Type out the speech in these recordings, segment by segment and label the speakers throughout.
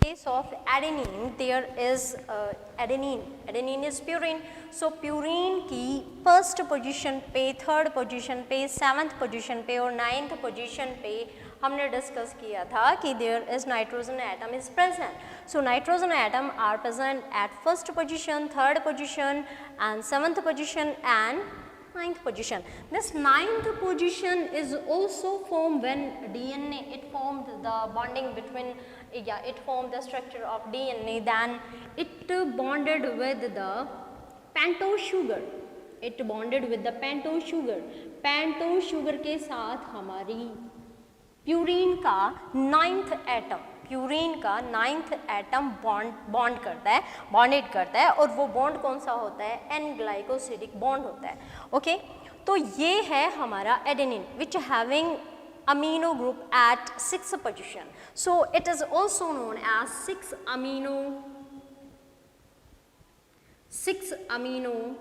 Speaker 1: case of adenine, there is adenine. Adenine is purine. So purine की first position पे, third position पे, seventh position पे और ninth position पे हमने डिस्कस किया था कि there is nitrogen atom is present. So nitrogen atom are present at first position, third position and seventh position and ninth position. This ninth position is also formed when DNA, it formed the bonding between, it formed the structure of DNA, then it bonded with the pentose sugar. It bonded with the pentose sugar. pentose sugar के साथ हमारी purine का ninth atom, purine का ninth atom bond करता है, bonded करता है और वो बॉन्ड कौन सा होता है, एन ग्लाइकोसिडिक बॉन्ड होता है. ओके तो ये है हमारा adenine which having amino group at 6th position. So it is also known as 6 amino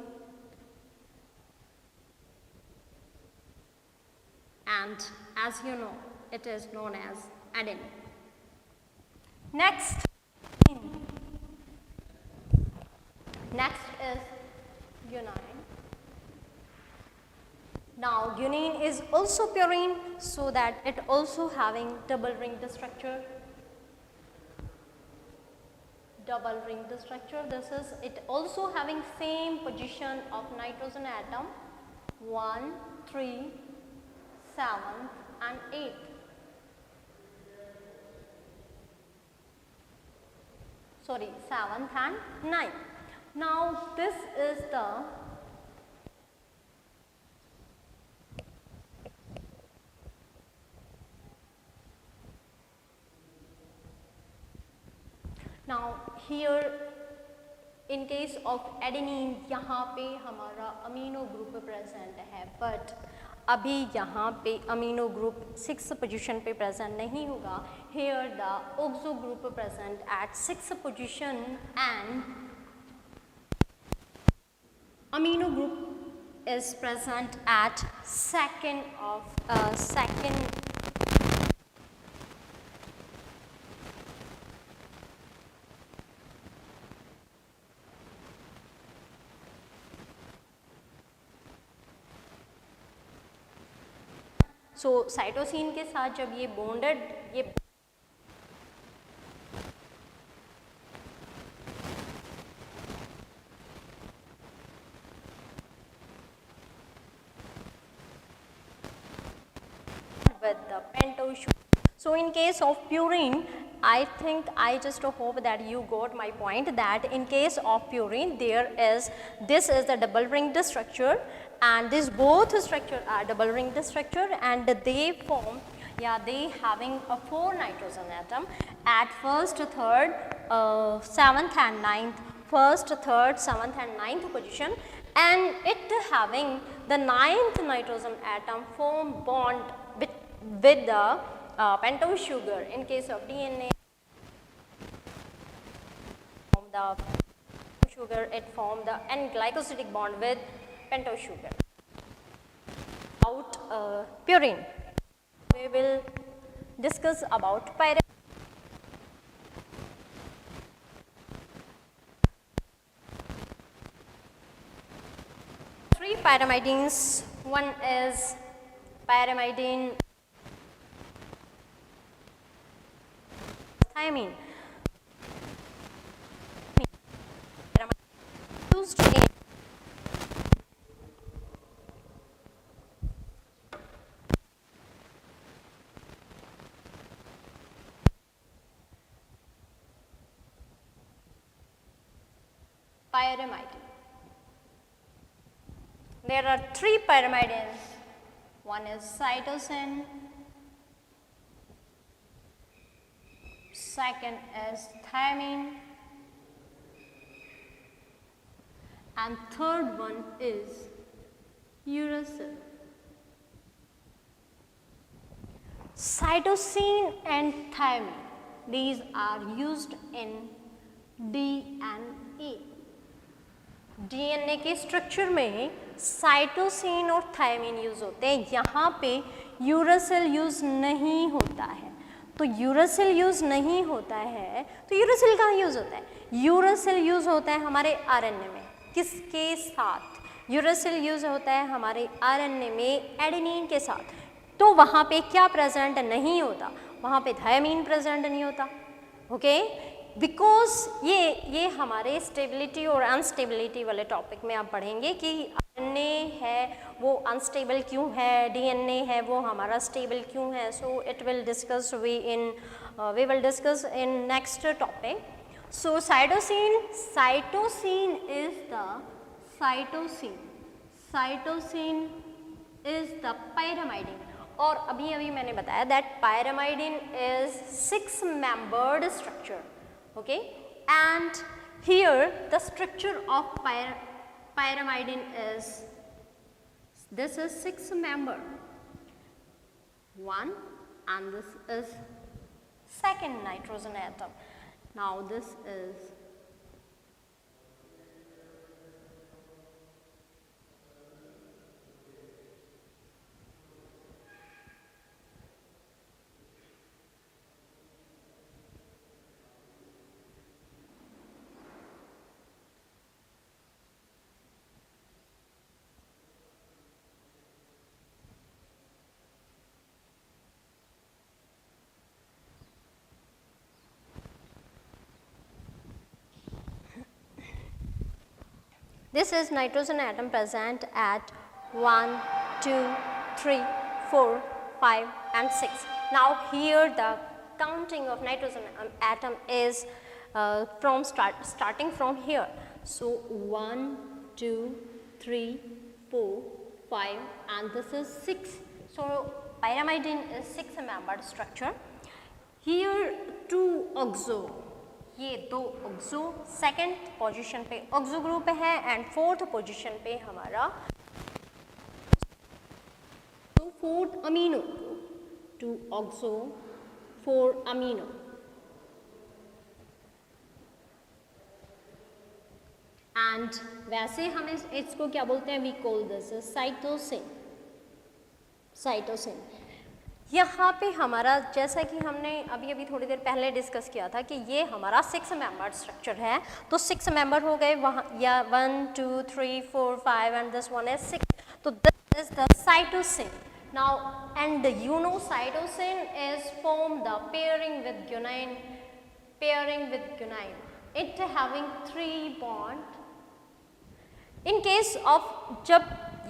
Speaker 1: and as you know it is known as adenine. Next is guanine. Now guanine is also purine, so that it also having double ringed structure. Double ringed structure. This is it also having same position of nitrogen atom 1, 3, 7th and 8th. Sorry, 7th and 9th. Now this is the now here in case of adenine यहाँ पे हमारा amino group present है, but अभी यहाँ पे amino group 6th position पे present नहीं होगा. Here the oxo group present at 6th position and amino group is present at second. So cytosine के साथ जब ये बॉन्डेड, ये with the pentose sugar. So in case of purine, I think I just hope that you got my point, that in case of purine there is, this is the double ringed structure and this both structure are double ringed structure and they form, they having a 4 nitrogen atom at first, third, 7th and 9th, first, third, 7th and 9th position, and it having the 9th nitrogen atom form bond with the pentose sugar. In case of DNA, the sugar, it form the N-glycosidic bond with pentose sugar. About purine, we will discuss about pyrimidine. 3 pyrimidines. One is pyrimidine thiamine. Used in pyrimidine. There are 3 pyrimidines. One is cytosine, second is thiamine, and third one is uracil. Cytosine and thiamine, these are used in DNA. DNA के structure में cytosine और thiamine use होते हैं, यहाँ पे uracil use नहीं होता है. तो यूरासिल यूज़ नहीं होता है, तो यूरासिल कहाँ यूज़ होता है? यूरासिल यूज़ होता है हमारे आरएनए में। किसके साथ? यूरासिल यूज़ होता है हमारे आरएनए में एडेनिन के साथ। तो वहाँ पे क्या प्रेजेंट नहीं होता? वहाँ पे थायमीन प्रेजेंट नहीं होता। ओके, बिकॉज ये हमारे स्टेबिलिटी और अनस्टेबिलिटी वाले टॉपिक में आप पढ़ेंगे कि आरएनए है वो अनस्टेबल क्यों है, डीएनए है वो हमारा स्टेबल क्यों है. So it will discuss we will discuss in next topic. So cytosine is the pyrimidine. और अभी मैंने बताया that pyrimidine is 6-membered structure. Okay, and here the structure of pyrimidine is, this is 6-member, one, and this is second nitrogen atom. Now this is this is nitrogen atom present at 1, 2, 3, 4, 5 and 6. Now here the counting of nitrogen atom is starting from here. So 1, 2, 3, 4, 5 and this is 6. So pyrimidine is 6-membered structure. Here 2 oxo, ये 2 oxo second position पे oxo group है and fourth position पे हमारा 4th amino, 2 oxo 4 amino. And वैसे हम इसको क्या बोलते हैं? We call this cytosine. यहाँ पे हमारा जैसा कि हमने अभी थोड़ी देर पहले डिस्कस किया था कि ये हमारा 6-membered स्ट्रक्चर है. तो 6 मेंबर हो गए वहाँ, या 1, 2, 3, 4, 5 एंड दिस वन इज 6. तो this is the cytosine. Now and you know cytosine is form the pairing with guanine, it having 3 bond. In case of जब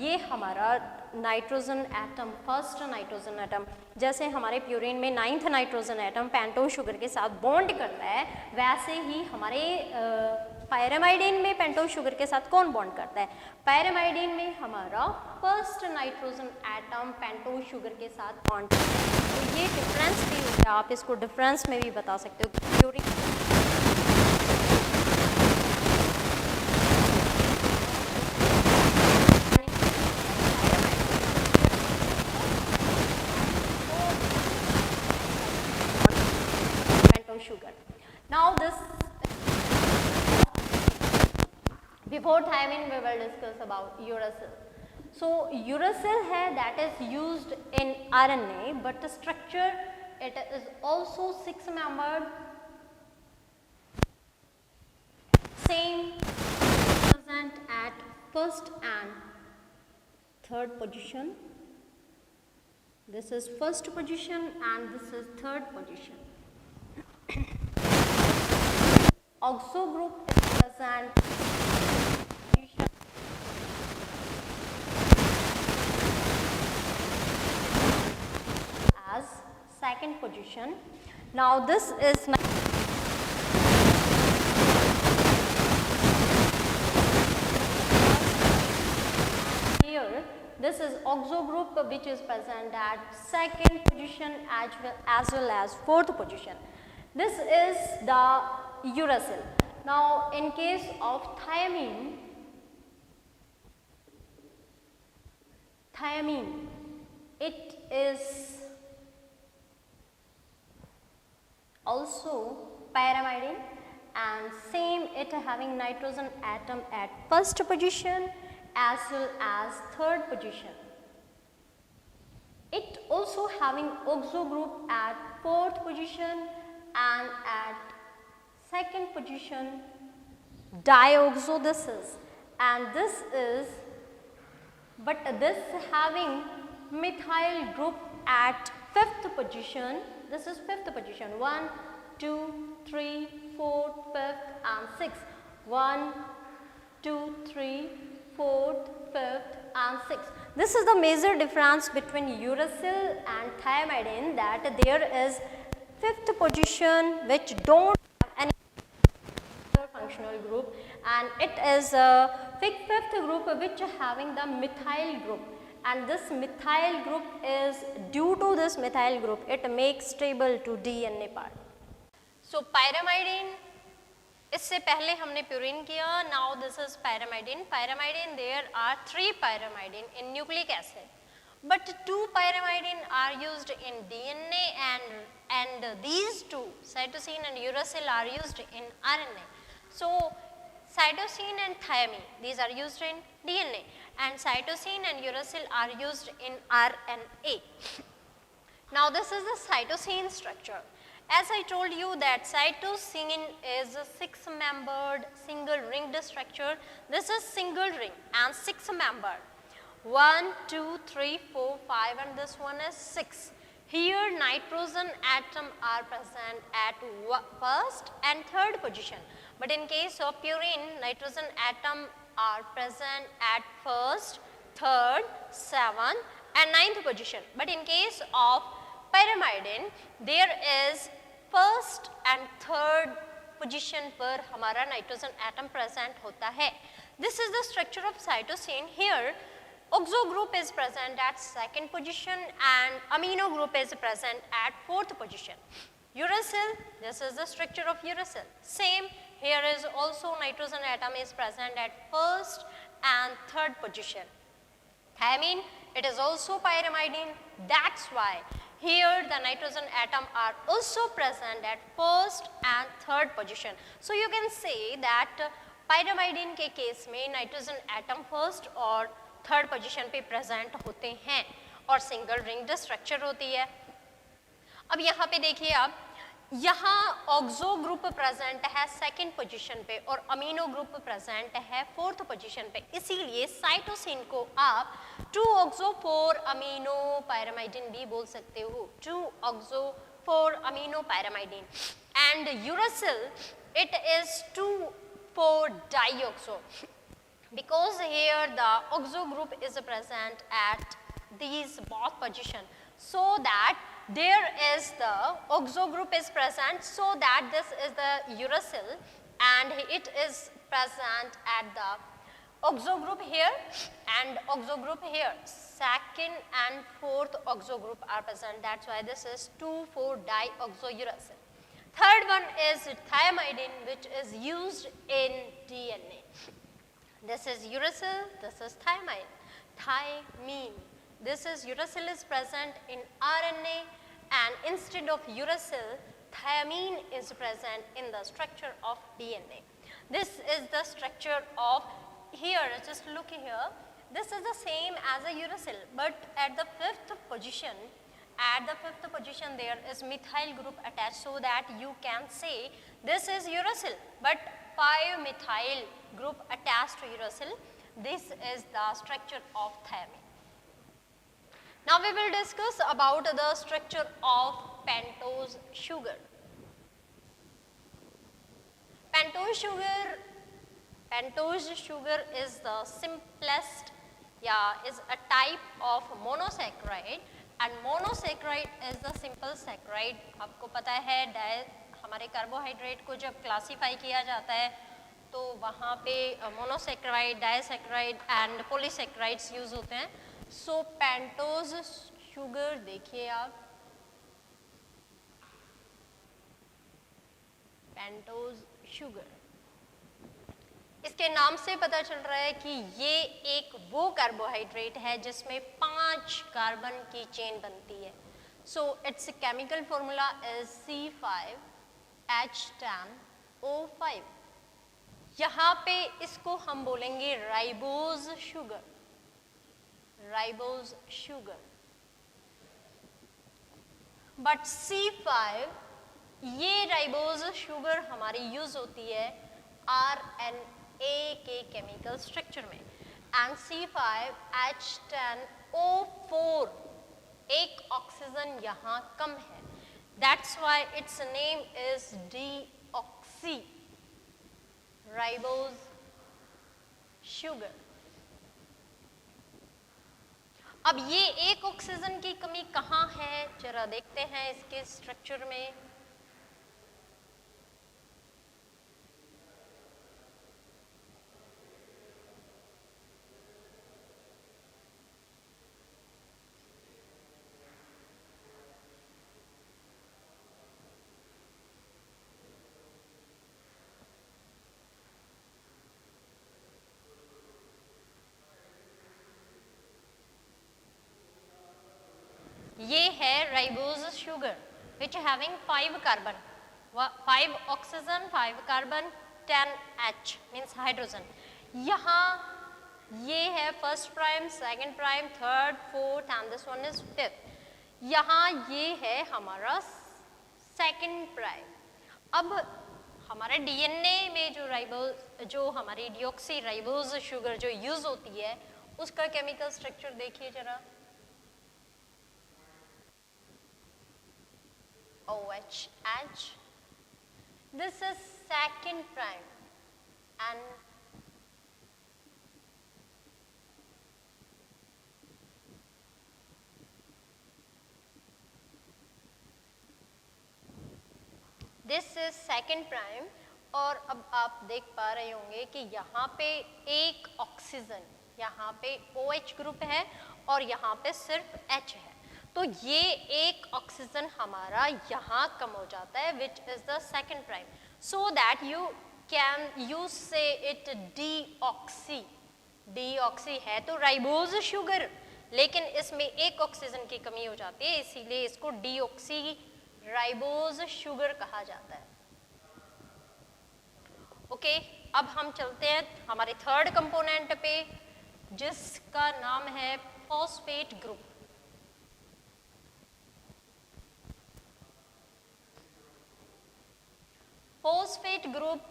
Speaker 1: ये हमारा nitrogen atom, first nitrogen atom, जैसे हमारे प्यूरिन में 9th nitrogen atom pentose sugar के साथ bond करता है, वैसे ही हमारे पायरामाइडिन में पेंटोज शुगर के साथ कौन बॉन्ड करता है? पायरामाइडिन में हमारा first nitrogen atom pentose sugar के साथ बॉन्ड करता है. तो ये डिफरेंस भी होता है, आप इसको डिफरेंस में भी बता सकते हो. Purine sugar. Now this, before thiamine we will discuss about uracil. So uracil है that is used in RNA, but the structure it is also 6-membered, same present at first and third position. This is first position and this is third position. Oxo group is present as second position. Now this is here, this is oxo group which is present at second position as well as fourth position. This is the uracil. Now in case of thiamine, it is also pyrimidine and same, it having nitrogen atom at first position as well as third position. It also having oxo group at 4th position and at 2nd position dioxo this is, and this is, but this having methyl group at 5th position. This is 5th position, 1, 2, 3, 4, 5th and 6th, 1, 2, 3, 4th, 5th and 6th. This is the major difference between uracil and thiamidine, that there is 5th position which don't have any functional group, and it is a 5th group which having the methyl group, and this methyl group is, due to this methyl group, it makes stable to DNA part. So pyrimidine, इससे पहले हमने purine किया, now this is pyrimidine. Pyrimidine, there are 3 pyrimidine in nucleic acid, but 2 pyrimidine are used in DNA, and these 2, cytosine and uracil, are used in RNA. So cytosine and thiamine, these are used in DNA, and cytosine and uracil are used in RNA. Now this is the cytosine structure. As I told you that cytosine is a 6-membered single ringed structure. This is single ring and 6-membered. 1, 2, 3, 4, 5, and this one is 6. Here nitrogen atom are present at 1st and 3rd position. But in case of purine, nitrogen atom are present at 1st, 3rd, 7th and 9th position. But in case of pyrimidine, there is 1st and 3rd position पर हमारा nitrogen atom present होता है. This is the structure of cytosine. Here oxo group is present at 2nd position and amino group is present at 4th position. Uracil, this is the structure of uracil. Same, here is also nitrogen atom is present at 1st and 3rd position. Thiamine, it is also pyrimidine, that's why here the nitrogen atom are also present at 1st and 3rd position. So you can say that pyrimidine के case में nitrogen atom 1st और 3rd position पे present होते हैं और single ringed structure होती है. अब यहाँ पे देखिए आप, यहाँ ऑक्सो ग्रुप प्रेजेंट है 2nd पोजीशन पे और अमीनो ग्रुप प्रेजेंट है 4th पोजीशन पे, इसीलिए साइटोसिन को आप 2-ऑक्सो-4 अमीनो पायरामाइडिन भी बोल सकते हो, 2-ऑक्सो-4 amino pyrimidine. And uracil, it is 2,4-डाइऑक्सो, because here the oxo group is present at these both position, so that there is the oxo group is present, so that this is the uracil and it is present at the oxo group here and oxo group here. 2nd and 4th oxo group are present, that's why this is 2,4-dioxouracil. 3rd one is thiamidine, which is used in DNA. This is uracil, this is thiamine. This is uracil is present in RNA, and instead of uracil, thiamine is present in the structure of DNA. This is the structure of, here just look here, this is the same as a uracil, but at the 5th position, there is methyl group attached, so that you can say this is uracil, but 5-methyl group attached to uracil. This is the structure of thiamine. Now we will discuss about the structure of pentose sugar. Pentose sugar is the simplest, is a type of monosaccharide, and monosaccharide is the simple saccharide. आपको पता है हमारे carbohydrate को जब classify किया जाता है तो वहाँ पे monosaccharide, disaccharide and polysaccharides use होते हैं. सो पेंटोज शुगर देखिए आप, पेंटोज शुगर, इसके नाम से पता चल रहा है कि ये एक वो कार्बोहाइड्रेट है जिसमें 5 कार्बन की चेन बनती है. So it's chemical formula is C5H10O5. यहाँ पे इसको हम बोलेंगे ribose sugar, ribose sugar. But C5 ये राइबोज शुगर हमारी यूज होती है RNA के केमिकल स्ट्रक्चर में, एंड C5H10O4 एक ऑक्सीजन यहाँ कम है, that's why it's name is deoxy ribose sugar. अब ये एक ऑक्सीजन की कमी कहाँ है जरा देखते हैं इसके स्ट्रक्चर में। ये है ribose sugar which having 5 carbon, 5 oxygen 5 carbon 10 H means hydrogen. यहाँ ये है first prime, second prime, third, fourth and this one is fifth. यहाँ ये है हमारा सेकंड प्राइम। अब हमारे डीएनए में जो हमारी डीऑक्सी राइबोज शुगर जो यूज होती है उसका केमिकल स्ट्रक्चर देखिए जरा। OH, this is second prime and this is second prime। और अब आप देख पा रहे होंगे कि यहाँ पे एक ऑक्सीजन, यहाँ पे OH ग्रुप है और यहाँ पे सिर्फ H है, तो ये एक ऑक्सीजन हमारा यहाँ कम हो जाता है which is the second prime, so that you can use से इट डीऑक्सी। डीऑक्सी है तो राइबोज शुगर, लेकिन इसमें एक ऑक्सीजन की कमी हो जाती है, इसीलिए इसको डीऑक्सी राइबोज शुगर कहा जाता है। ओके, अब हम चलते हैं हमारे थर्ड कंपोनेंट पे जिसका नाम है फॉस्फेट ग्रुप। फॉस्फेट ग्रुप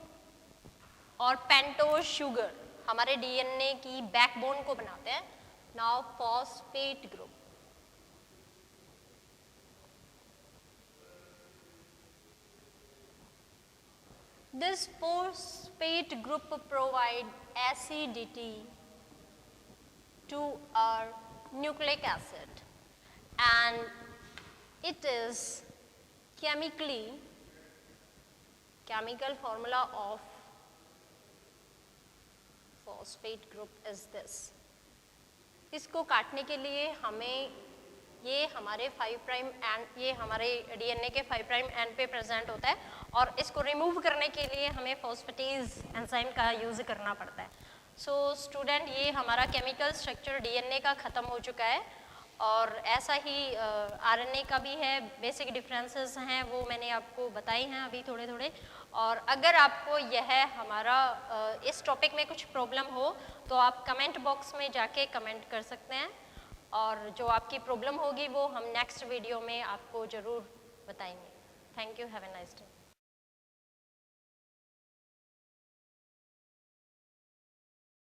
Speaker 1: और पेंटोज शुगर हमारे डीएनए की बैकबोन को बनाते हैं। Now phosphate group, this phosphate group provide acidity to our nucleic acid and it is chemical formula of phosphate group is this। इसको काटने के लिए हमें ये हमारे 5 प्राइम एंड ये हमारे डीएनए के 5 प्राइम एंड पे प्रेजेंट होता है, और इसको रिमूव करने के लिए हमें फॉस्फेटेज एंजाइम का यूज करना पड़ता है। सो स्टूडेंट, ये हमारा केमिकल स्ट्रक्चर डीएनए का ख़त्म हो चुका है, और ऐसा ही आरएनए का भी है। बेसिक डिफरेंसेस हैं वो मैंने आपको बताई हैं अभी थोड़े थोड़े। और अगर आपको यह हमारा इस टॉपिक में कुछ प्रॉब्लम हो तो आप कमेंट बॉक्स में जाके कमेंट कर सकते हैं, और जो आपकी प्रॉब्लम होगी वो हम नेक्स्ट वीडियो में आपको ज़रूर बताएंगे। Thank you, have a nice day.